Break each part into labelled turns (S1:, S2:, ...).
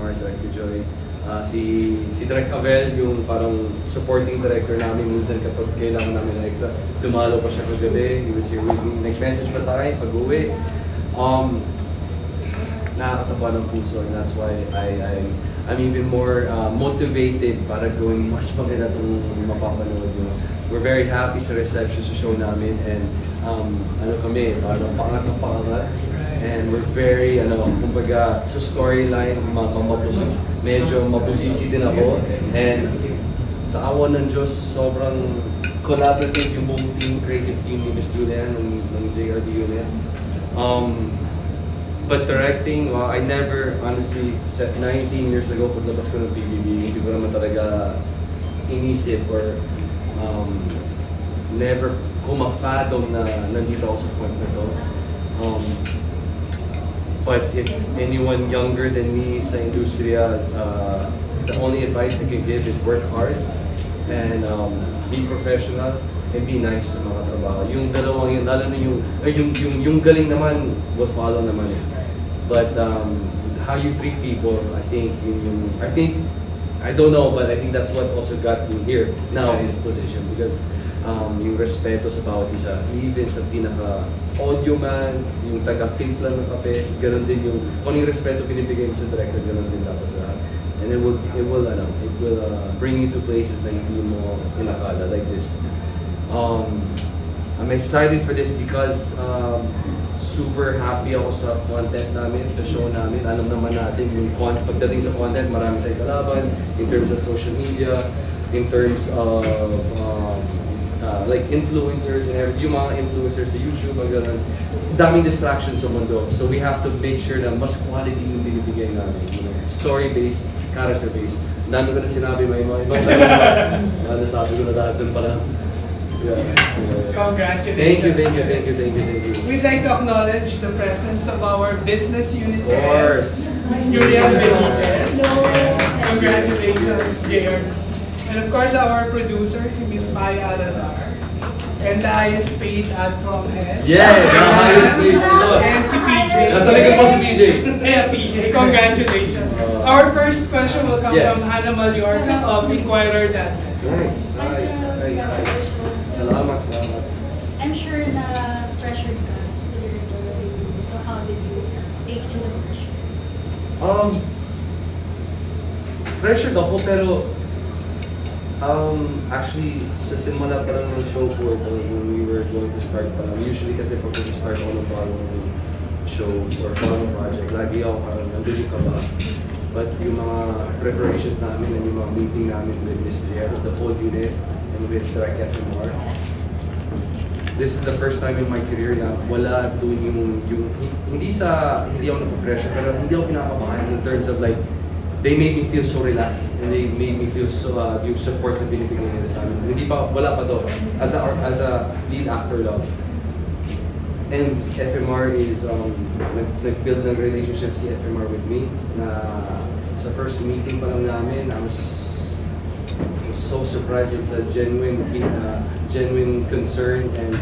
S1: FMR, Director Joy. Si Direk Avel, yung parang supporting director namin, minsan kapag kailangan namin ng extra, dumalo pa siya kagabi, he was here with me, nag-message pa sa akin pag-uwi. Nakakatawa ng puso, and that's why I'm even more motivated para gawin mas maganda itong mapapanood nyo. We're very happy sa reception sa show namin, and ano kami, parang pangat ng pangat. And we're very, kumbaga, sa storyline, medyo mapusisi din ako. And sa awa ng Diyos, sobrang collaborative yung buong team, creative team ni Ms. Julian ng JRD unit. But directing, I never, honestly, set 19 years ago, paglabas ko ng PBB, hindi ko naman talaga inisip or never kumafathom na nandito ako sa point na to. But if anyone younger than me sa industriya, the only advice I can give is work hard and be professional and be nice sa mga trabaho. Yung dalawang yun, lalo na yung galing naman will follow naman. But how you treat people, I think I don't know, but I think that's what also got me here now in this position, because yung respeto sa bawat isa, even sa pinaka-audio man, yung taga-timpla ng kape, ganoon din yung, kung yung respeto binibigay mo sa director, ganoon din dapat sa lahat. And it will bring you to places na hindi mo inakala, like this. I'm excited for this because super happy ako sa content namin, sa show namin. Alam naman natin, yung pagdating sa content, marami tayong kalaban in terms of social media, in terms of like influencers and yung mga influencers sa YouTube, gano'n. Daming distractions sa mundo. So we have to make sure na mas quality yung binibigay namin. Story-based, character-based. Dami ko na sinabi, may mga ibang nasabi ko na lahat dun pala. Yeah.
S2: Congratulations.
S1: Thank you.
S2: We'd like to acknowledge the presence of our business unit
S1: of course.
S2: Ms. Julian Benitez. Congratulations, JRD. And of course, our producer, si Ms. Maya Aladar. And the highest paid ad from head.
S1: Yes, the highest paid.
S2: And si PJ.
S1: Nasa likod po si PJ.
S2: Yeah, PJ. Congratulations. Our first question will come from Hannah Mallorca of Inquirer.net.
S1: Nice. Salamat.
S3: I'm sure na pressured ka sa director of the movie. So how did you take in the pressure?
S1: Pressured ako, pero actually, sa simula pa lang ng show ko, when we were going to start pa lang, usually kasi pag start ako ng bagong show or bagong project, lagi ako parang nandun yung kaba. But yung mga preparations namin and yung mga meeting namin with Ms. Jer, the whole unit, and with Direct FMR, this is the first time in my career na wala doon hindi ako napapressure, pero hindi ako kinakabahan in terms of like, they made me feel so relaxed and they made me feel so yung support na binibigay nila sa amin. Wala pa to. As a lead actor lang. And FMR is, nag-build ng relationship si FMR with me na sa first meeting pa lang namin, I was so surprised. It's a genuine concern and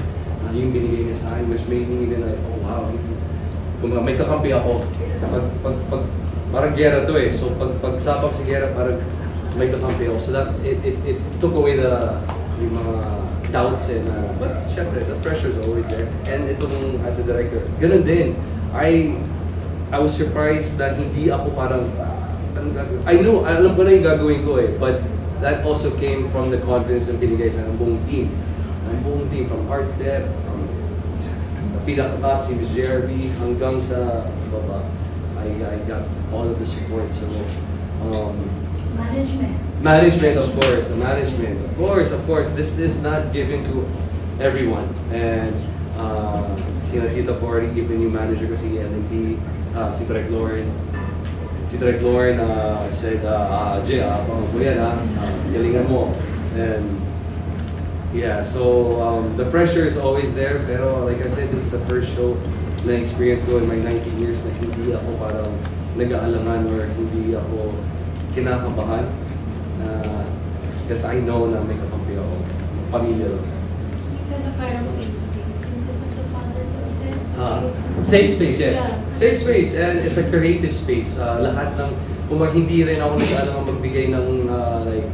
S1: yung binigay niya sa akin, which made me even like, oh wow, kung may kakampi ako, parang gera to eh. So pag sapak si gera, parang may kakampi ako. So it took away yung mga doubts and but syempre, the pressure is always there. And itong as a director, ganun din. I was surprised that hindi ako parang, alam ko na yung gagawin ko eh. But that also came from the confidence na binigay sa ng buong team. Ang buong team, from art dep, from pinaka-top si Ms. JRB, hanggang sa baba. I got all of the support. So, management, of course. The management, of course. This is not given to everyone. And sina Tita Cory, even yung manager ko si LNT, si Direk Lauren. Si Direk Lauren said, Jay, pang ko yan galingan mo. And yeah, so the pressure is always there. Pero like I said, this is the first show na experience ko in my 19 years na hindi ako parang nag-aalangan or hindi ako kinakabahan. Kasi I know na may kakampi ako. Pamilya lang.
S3: Ikaw na parang safe space, yung sense of the father,
S1: Safe space, yes.
S3: Yeah.
S1: Safe space, and it's a creative space. Lahat ng, kung hindi rin ako nag-alang magbigay ng, like,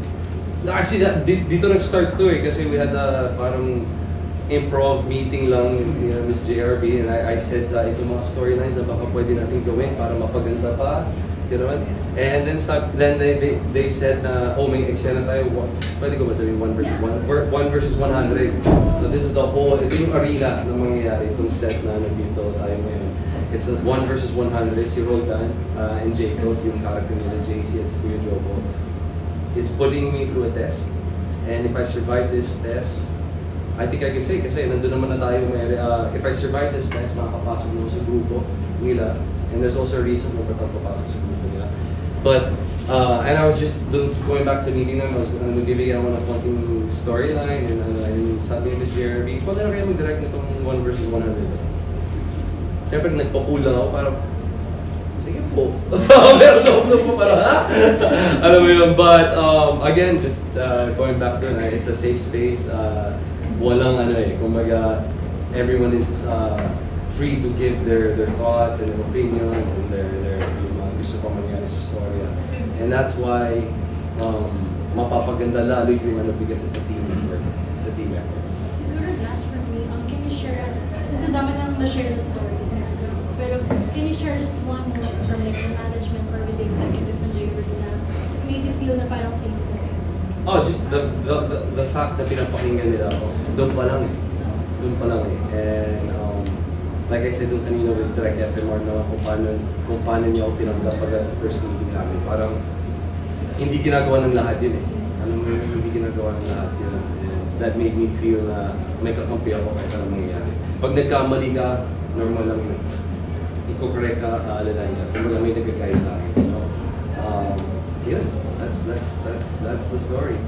S1: actually, dito nag-start to kasi we had parang improv meeting lang, you know, Miss JRB, and I said itong mga storylines na baka pwede natin gawin para mapaganda pa, you know. And then they said na, oh, may eksena tayo, pwede ko ba sabihin 1 versus 100. So this is the whole, ito yung arena na mangyayari, itong set na nandito tayo ngayon. It's a 1 versus 100, si Roldan and Jacob, yung character nila, JC at si Kuya Jobo, is putting me through a test. And if I survive this test, I think I can say, kasi nandun naman na tayo, if I survive this test, makakapasok naman sa grupo nila. And there's also a reason kung ba't ako papasok sa grupo nila. But, and I was just going back sa meeting namin, I was nagbibigyan ako ng konting storyline, and sabi ni Ms. JRB, pwede na kayo mag-direct nitong 1 versus 100. Siyempre, nagpa-cool lang ako, parang, sige po. Meron loob po parang, ha? Alam mo yun, but again, just going back to it, it's a safe space. Walang kumbaga, everyone is free to give their thoughts and their opinions and their yung mga gusto pa mangyari sa storya. And that's why mapapaganda lalo yung because it's a team effort. It's a team effort.
S3: Siguro last for me, can you share us, since ang dami nang na-share the stories and episodes, pero can you share just one moment from like the management or with the executives and JRB na made you feel na parang safe na rin?
S1: Oh, just the fact na pinapakinggan nila ako. Doon pa lang eh. And like I said doon kanina with Direct FMR na kung paano niya ako tinanggap agad sa first meeting namin. Parang hindi ginagawa ng lahat yun eh. Alam mo yun, hindi ginagawa ng lahat yun. And that made me feel na may kakampi ako kahit anong mangyayari. Pag nagkamali ka, normal lang yun. Iko-correct ka, alalahin ka. Kung may nagkakaya sa akin. So, yeah. That's the story.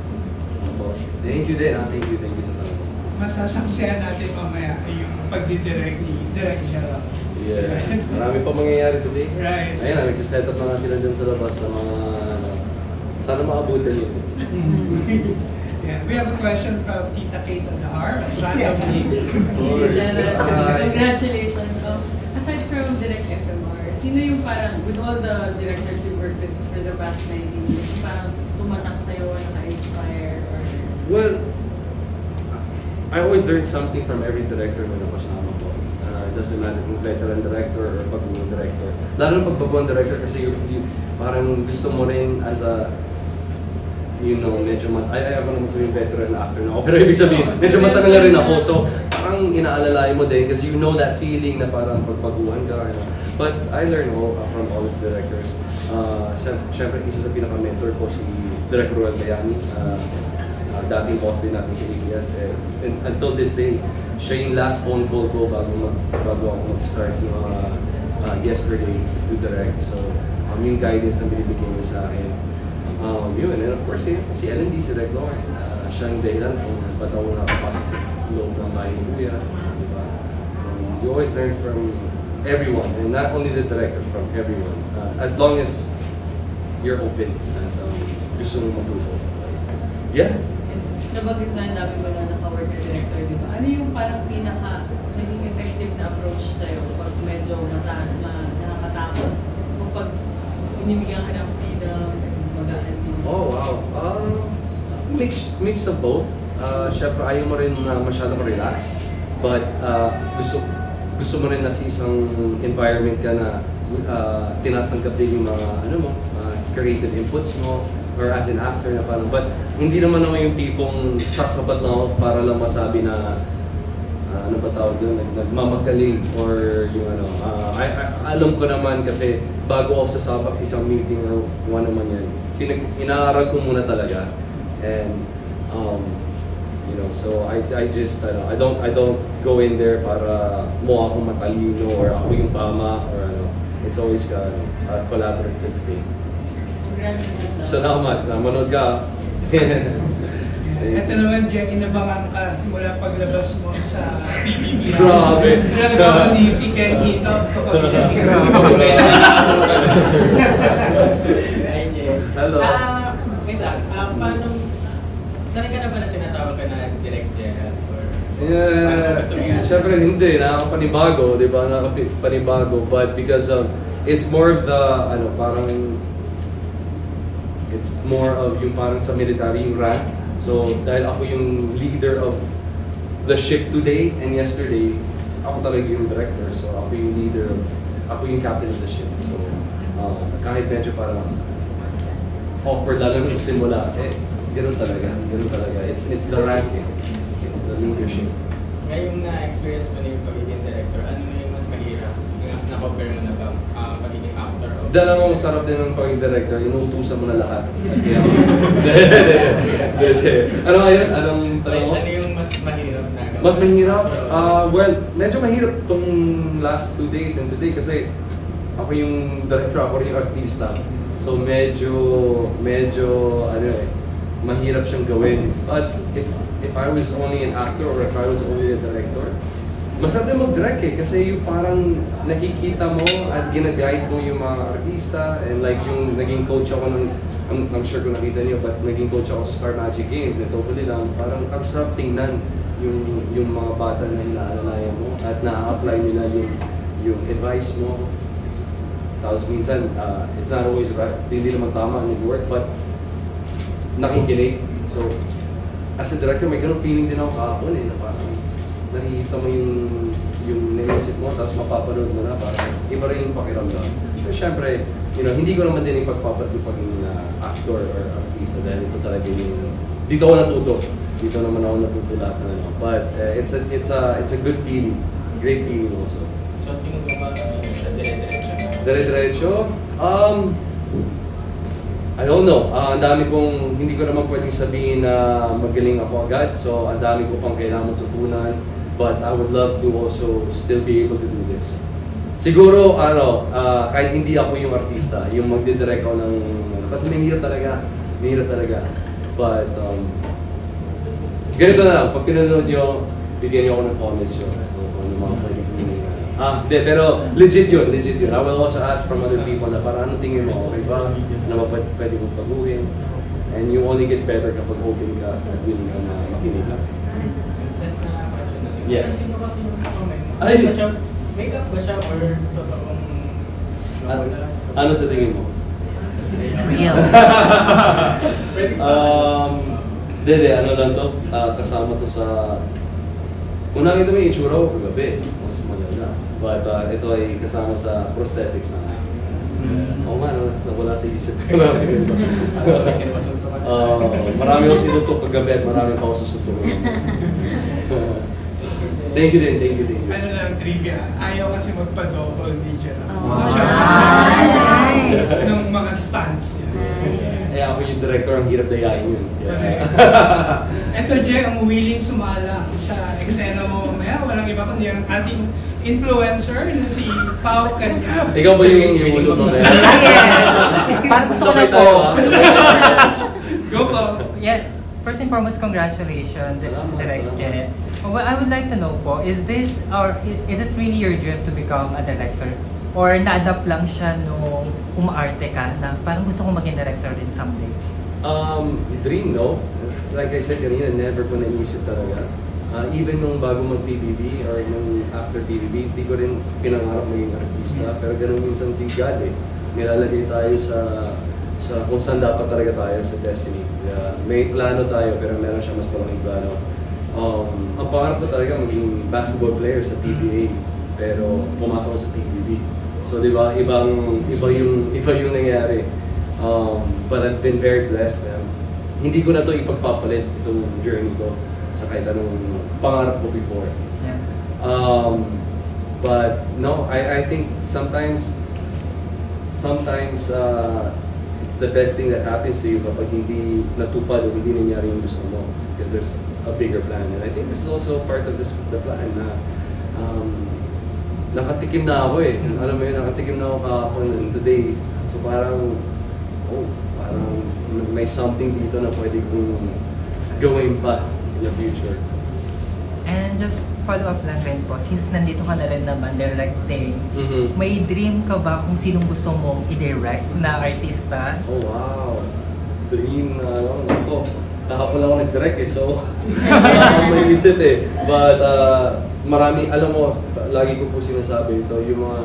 S1: Thank you din, thank you sa tanong.
S2: Masasaksihan natin mamaya yung pagdidirect ni Direct Gerald.
S1: Yeah, marami pa mangyayari today.
S2: Right.
S1: Ayun, nagsiset up na nga sila dyan sa labas ng mga, sana maabutan yun.
S2: Yeah, we have a question from Tita Kate Adar, randomly.
S4: Congratulations. Aside from Direct FMR, sino yung parang, with all the directors you worked with for the past 19 years, parang tumatak sa'yo, naka-inspire, or...
S1: Well, I always learn something from every director na nakasama ko. It doesn't matter kung veteran director or pagbuong director. Lalo na pagbabuong director kasi parang gusto mo rin as a, you know, medyo ayaw ko naman sabihin veteran na actor na ako. Pero ibig sabihin, medyo matagal na rin ako. So, parang inaalalay mo din kasi you know that feeling na parang pagbaguhan ka. But I learn from all of the directors. Siyempre, isa sa pinaka-mentor ko si Direk Ruel Bayani. Dating boss din natin sa ABS. And until this day, siya yung last phone call ko bago ako mag-start yesterday to direct. So, yung guidance na binibigyan niya sa akin. Yun, and of course, si LND, si Direk Lauren. Siya yung dahilan kung ba't ako nakapasok sa loob ng bahay ni Kuya. Diba? You always learn from everyone, and not only the director, from everyone. As long as you're open at gusto mong matuto. Yeah.
S4: Nabanggit na namin mo na naka-work na director, di ba? Ano yung parang naging effective na approach sa'yo pag medyo nakakatakot? O pag binibigyan ka ng freedom, magaan din?
S1: Oh, wow. Mix of both. Siyempre, ayaw mo rin na masyadong relax. But gusto mo rin na sa isang environment ka na tinatanggap din yung mga creative inputs mo. Or as an actor na parang, but hindi naman yung tipong sasabat lang ako para lang masabi na ano ba tawag doon, nagmamagaling or yung alam ko naman kasi bago ako sasabak sa isang meeting or ano man yan, inaaral ko muna talaga. And you know, so I just I don't go in there para mo akong matalino or ako yung tama or ano. It's always a collaborative thing. Salamat, manood ka.
S2: Ito naman, Jen, inabangan ka simula paglabas mo sa PBB.
S1: Grabe!
S2: Grabe ni si Ken Hito.
S1: Hello.
S5: Wait lang, paano, sanay ka na ba na tinatawag ka na Direct Gerald?
S1: Siyempre hindi, nakakapanibago, di ba? Nakakapanibago, but because it's more of the, parang, it's more of yung parang sa military, yung rank. So, dahil ako yung leader of the ship today and yesterday, ako talaga yung director. So, ako yung leader, ako yung captain of the ship. So, kahit medyo parang awkward lang yung simula, ganun talaga. It's the rank, it's the leadership.
S5: Ngayong na-experience mo na yung pagiging director, ano yung mas mahirap? Na-compare mo na ba pagiging actor?
S1: Dalawang masarap din ng pagiging director, inuutusan mo na lahat. Ano ngayon? Anong tanong mo?
S5: Ano yung mas mahirap na gawin?
S1: Mas mahirap? Well, medyo mahirap tong last 2 days and today kasi ako yung director, ako rin yung artista. So medyo mahirap siyang gawin. But if I was only an actor or if I was only a director, masarap din mag-direct kasi yung parang nakikita mo at gina-guide mo yung mga artista and like yung naging coach ako ng, I'm sure kung nakita niyo, but naging coach ako sa Star Magic Games na totally lang, parang ang sarap tingnan yung mga bata na inaalalayan mo at na-apply nila yung advice mo. Tapos minsan, it's not always right, hindi naman tama ang work, but nakikinig. So, as a director, may ganun feeling din ako kahapon na parang nakikita mo yung naisip mo, tapos mapapanood mo na, parang iba rin yung pakiramdam. So, syempre, hindi ko naman din ipagpapat yung pagiging actor or artista dahil ito talaga yung, dito ako natuto. Dito naman ako natuto lahat na But it's a good feeling, great feeling also.
S5: So, tingin mo ba sa dire-diretso?
S1: Dire-diretso? I don't know. Ang dami kong, hindi ko naman pwedeng sabihin na magaling ako agad. So, ang dami ko pang kailangan matutunan. But I would love to also still be able to do this. Siguro, kahit hindi ako yung artista, yung magdidirect ako ng, kasi may hirap talaga. But, ganito na lang, pag pinanood nyo, bigyan nyo ako ng comments yun. Ano mga pwedeng pero legit yun. I will also ask from other people na para anong tingin mo, okay ba? Na pwede kong baguhin. And you only get better kapag open ka at willing ka na makinig ka.
S5: Test na question na rin.
S1: Yes.
S5: Sino kasi yung sa comment mo?
S1: Ay!
S5: Makeup ba siya or totoong nawala?
S1: Ano sa tingin mo?
S4: Real.
S1: Dede, ano lang to? Kasama to sa... Kung nakita mo yung itsura ko kagabi, mas malala. But ito ay kasama sa prosthetics na. Oo nga, nawala sa isip ko na. Marami ko sinutok kagabi at marami pa ako susutok. Thank you din.
S2: Ano lang, trivia. Ayaw kasi magpa-double digit.
S3: Oh.
S2: So siya
S3: Nice.
S2: ng mga stunts.
S1: Kaya ako yung director, ang hirap dayain yun.
S2: Ito, Jay, ang willing sumala sa eksena mo mamaya. Walang iba kundi ang ating influencer na si Pao Kanya.
S1: Ikaw ba yung iulog mo?
S6: Parang gusto ko na
S1: Sabay
S6: po.
S1: tayo,
S2: Go po.
S6: Yes. First and foremost, congratulations,
S1: Salamat,
S6: Direct
S1: salamat.
S6: Jet. Well, I would like to know po, is it really your dream to become a director? Or na-adapt lang siya nung umaarte ka na parang gusto kong maging director din someday?
S1: Dream, no? It's like I said kanina, never ko naisip talaga. Even nung bago mag-PBB or nung after PBB, hindi ko rin pinangarap maging artista. Pero ganun minsan si God nilalagay tayo sa kung saan dapat talaga tayo sa destiny. May plano tayo pero meron siya mas malaking plano. Ang pangarap ko talaga maging basketball player sa PBA pero pumasok ko sa PBB. So di ba iba yung nangyari. But I've been very blessed. Hindi ko na to ipagpapalit itong journey ko sa kahit anong pangarap ko before.
S6: Yeah.
S1: But no, I think sometimes it's the best thing that happens to you kapag hindi natupad o hindi nangyari yung gusto mo because there's a bigger plan. And I think this is also part of the plan na nakatikim na ako Alam mo yun, nakatikim na ako kahapon and today. So parang may something dito na pwede kong gawin pa in the future.
S6: And just follow up lang rin po, since nandito ka na rin naman directing, may dream ka ba kung sinong gusto mong i-direct na artista?
S1: Oh wow! Dream na ako. kahapon lang ako nag-direct eh, so may isip eh. But marami, alam mo, lagi ko po sinasabi ito, yung mga,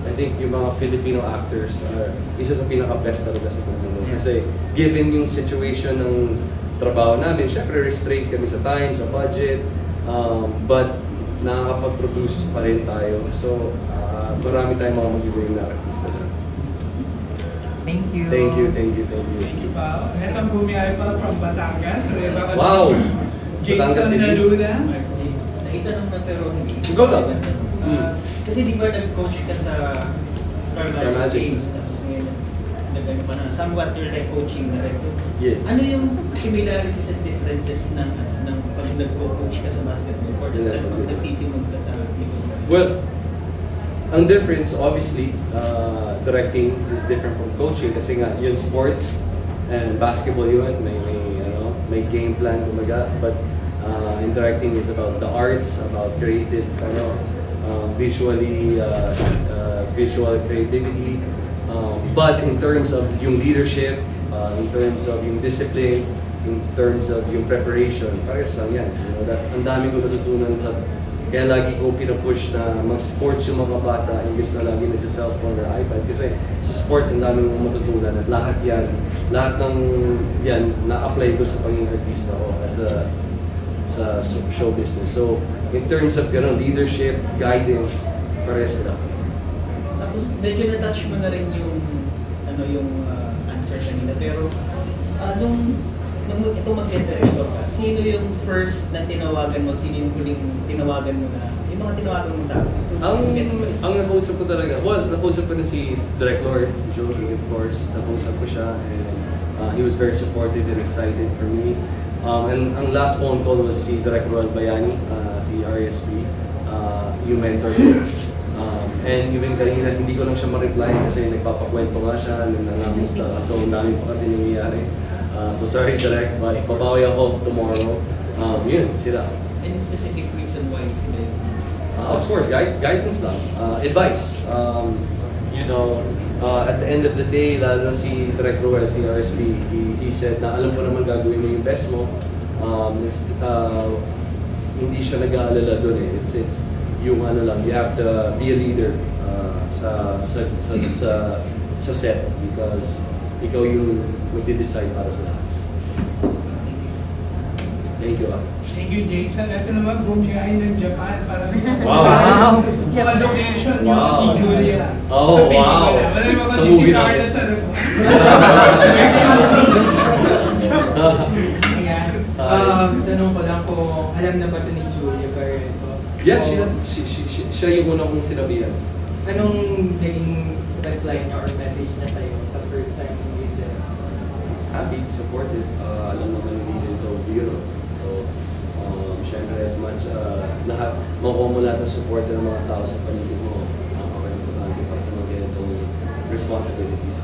S1: I think yung mga Filipino actors are isa sa pinaka-best talaga sa mundo. Kasi given yung situation ng trabaho namin, syempre restrained kami sa time, sa budget, but nakakapag-produce pa rin tayo. So marami tayong mga mag-iwing na artista dyan.
S6: Thank you.
S1: Thank you, thank you, thank you.
S2: Thank you pa. Itong bumiyay pa from Batangas.
S1: Wow!
S2: Jason
S1: Batangas City.
S2: Naluna.
S7: Naitanong na pero
S1: Go lang.
S7: Kasi di ba nag-coach ka sa Star
S1: Star
S7: Magic
S1: Magic.
S7: Games, tapos ngayon nagano pa na, somewhat you're like coaching na rin. So,
S1: Yes.
S7: ano yung similarities and differences ng pag nag-coach ka sa basketball or pag nagtitimog ka sa likod?
S1: Well, ang difference, obviously, directing is different from coaching kasi nga yun sports and basketball yun, may game plan kumaga, but in directing is about the arts, about creative, visual creativity, but in terms of yung leadership, in terms of yung discipline, in terms of yung preparation, parehas lang yan. Ang dami ko natutunan sa kaya lagi ko pinapush na mag-sports yung mga bata imbes na lagi sa cellphone or iPad kasi sa sports ang dami mong matutunan at lahat ng yan na-apply ko sa pagiging artista ko at sa show business. So in terms of leadership, guidance, parehas sila.
S7: Tapos medyo na-touch mo na rin yung answer kanina, pero nung ito mag-director ka, sino yung first na tinawagan mo, sino yung huling tinawagan mo na, yung mga tinawagan mo tao?
S1: Ang nakausap ko talaga, nakausap ko na si Director Joey, of course, nakausap ko siya and he was very supportive and excited for me. And ang last phone call was si Director Albayani, si RSP, yung mentor ko. And even kanina, hindi ko lang siya ma-reply kasi nagpapakwento nga siya, nangangamusta, so dami pa kasi nangyayari. So sorry Direct, but babawi ako tomorrow. Yun, sila.
S7: Any specific reason why sila?
S1: Of course, guidance lang. Advice. At the end of the day, lalo na si Direct Roel, si RSP, he said na alam ko naman gagawin mo yung best mo. Hindi siya nag-aalala doon eh. It's yung you have to be a leader sa set because ikaw yung mag-decide para sa lahat. Thank you.
S2: Thank you, Jason. Ito naman, bumiyay ng Japan para
S1: Wow!
S2: sa location
S1: Wow.
S2: ni Julia.
S1: Oh,
S2: sa
S1: wow!
S2: Wala yung mga
S1: Sa
S2: si
S1: movie
S2: Carlos
S1: natin.
S8: Ayan. Tanong ko lang kung alam na ba ito ni Julia Barreto?
S1: Yeah, siya yung una kong sinabihan.
S8: Anong naging reply niya or message niya sa'yo sa first time mo yun?
S1: Happy, supportive. Alam naman hindi ito biro. So, syempre as much, lahat, makuha mo lahat ng support ng mga tao sa paligid mo. Napaka-importante para sa mga ganitong responsibilities.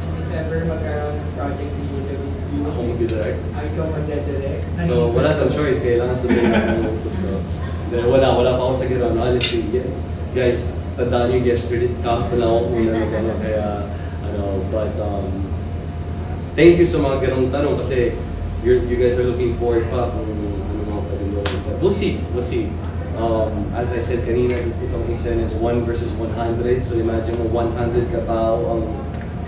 S8: And if ever magkaroon ng project si Julia with you,
S1: Ako mag-direct.
S8: ikaw mag-direct.
S1: So, wala sa choice. Kailangan sabihin natin yung gusto. Then, wala pa ako sa gano'n. Honestly, guys, tandaan nyo yesterday, kahapon lang ako una na gano'n. Kaya, but, thank you sa mga ganong tanong kasi you guys are looking forward pa kung ano mga pwedeng gawin. But we'll see. As I said kanina, itong eksena is 1 versus 100. So imagine mo 100 katao ang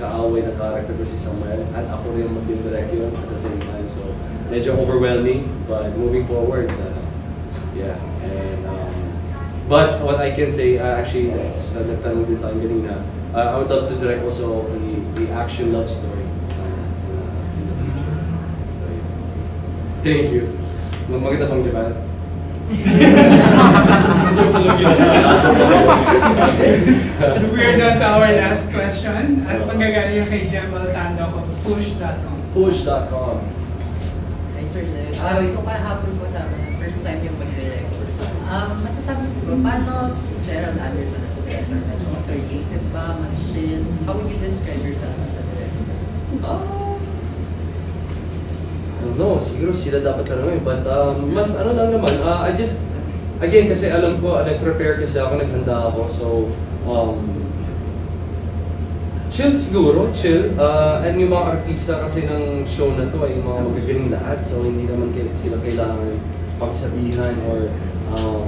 S1: kaaway na character ko si Samuel at ako rin mag-direct yun at the same time. So medyo overwhelming but moving forward, yeah. And but what I can say, actually, nagtanong din sa akin kanina, I would love to direct also the action love story. Thank you. Maganda pang Japan.
S2: We're done to our last question. At panggagaling yung kay Jemal Tando of Push.com.
S1: Push.com.
S9: Hi Sir Lev. So kahapon ko naman, first time yung pag-direct. Masasabi ko ba, paano si Gerald Anderson as a director? Medyo creative ba, machine? How would you describe yourself as a director?
S1: No, siguro sila dapat tanongin. But mas ano lang naman, I just, again, kasi alam ko, nag-prepare kasi ako, naghanda ako. So, Chill siguro, chill. And yung mga artista kasi ng show na to ay yung mga magagaling lahat. So hindi naman sila kailangan pagsabihan or ano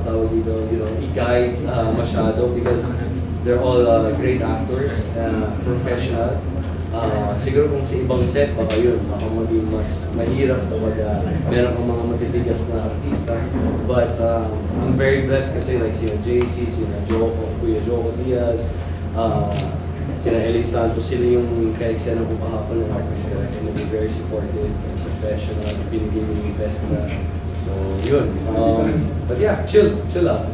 S1: tawag dito, i-guide masyado because they're all great actors, professional. Siguro kung sa ibang set, baka maging mas mahirap kapag meron kang mga matitigas na artista. But I'm very blessed kasi like sina JC, sina Joko, Kuya Joko Diaz, sina Eli Santos, sila yung ka-eksena ko kahapon ng art and they're very supportive and professional, binigay mo yung best na. So, yun. But yeah, chill lang.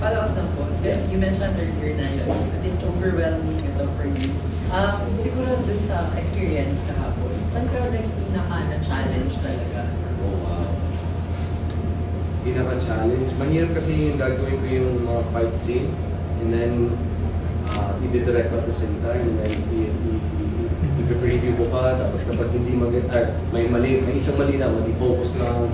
S9: Follow up lang po. Yes, you mentioned earlier na yun. A bit overwhelming ito for you. Siguro dun sa experience kahapon, saan ka pinaka-challenge talaga?
S1: Oh, wow. Pinaka-challenge? Mahirap kasi yung gagawin ko yung mga fight scene and then i-direct at the same time and then i-preview ko pa, tapos kapag hindi may isang mali na, mag-focus lang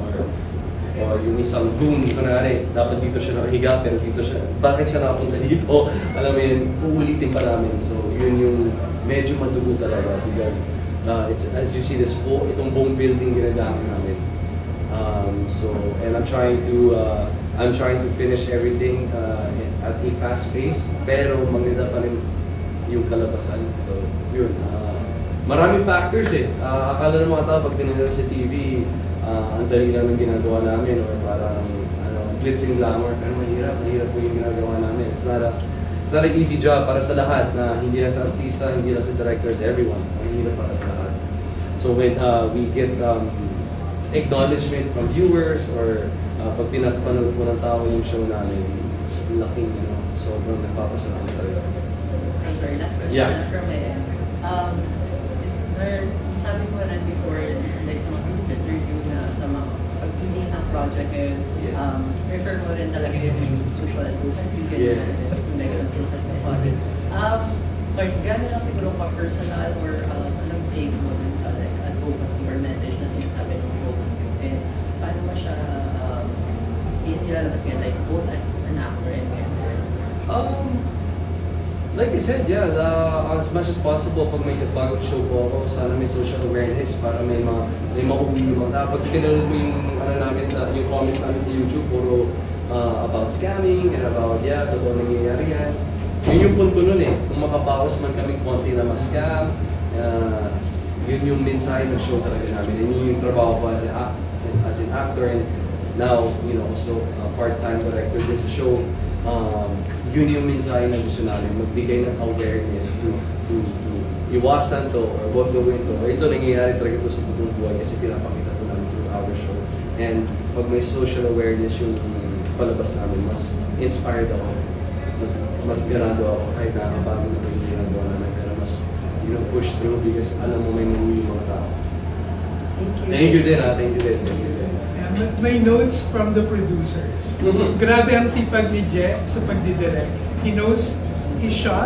S1: or yung isang boom, kunwari, dapat dito siya nakahiga pero dito siya, bakit siya nakapunta dito? Alam mo yun, uulitin pa namin. So yun yung medyo madugo talaga because it's, as you see this itong buong building ginagamit namin. And I'm trying to finish everything at a fast pace, pero maganda pa rin yung kalabasan. So, yun. Maraming factors eh. Akala ng mga tao pag tinanong sa TV, ang dali lang ng ginagawa namin or parang glitz and glamour. Pero mahirap po yung ginagawa namin. It's not an easy job para sa lahat na hindi lang sa artista, hindi lang sa directors, everyone. Mahirap para sa lahat. So when we get acknowledgement from viewers or pag pinapanood po ng tao yung show namin, laking, sobrang nagpapasalamat talaga.
S9: I'm sorry, last question.
S1: Yeah.
S9: From sabi ko rin before, like sa mga previous interview na sa mga pag-pili ng project ngayon, refer mo rin talaga yung social advocacy, ganyan, like yung sense of authority. Sorry, gano'n lang siguro pa-personal or anong take mo dun sa advocacy or message na sinasabi ng show? And paano mo siya ilalabas ngayon, like both as an actor and character?
S1: Like I said, yeah, as much as possible pag may bagong show po ako, sana may social awareness para may mauwi yung mga. Pag pinanood mo yung yung comments namin sa YouTube, puro about scamming and about, totoo nangyayari yan. Yun yung punto nun eh, kung makabawas man kami konti na ma-scam, yun yung mensahe ng show talaga namin. And yun yung trabaho ko as an actor and now, also part-time director din sa show. Yun yung mensahe na gusto namin, magbigay ng awareness to iwasan to or huwag gawin to. Ito nangyayari talaga ito sa totoong buhay kasi pinapakita ko namin through our show. And pag may social awareness yung palabas namin, mas inspired ako. Mas ganado ako kahit nakakabago na ito yung ginagawa namin. Pero mas push through because alam mo may mamuhi yung mga tao. Thank you din.
S2: May notes from the producers. Grabe ang sipag ni Je sa pagdidirect. He knows his shot.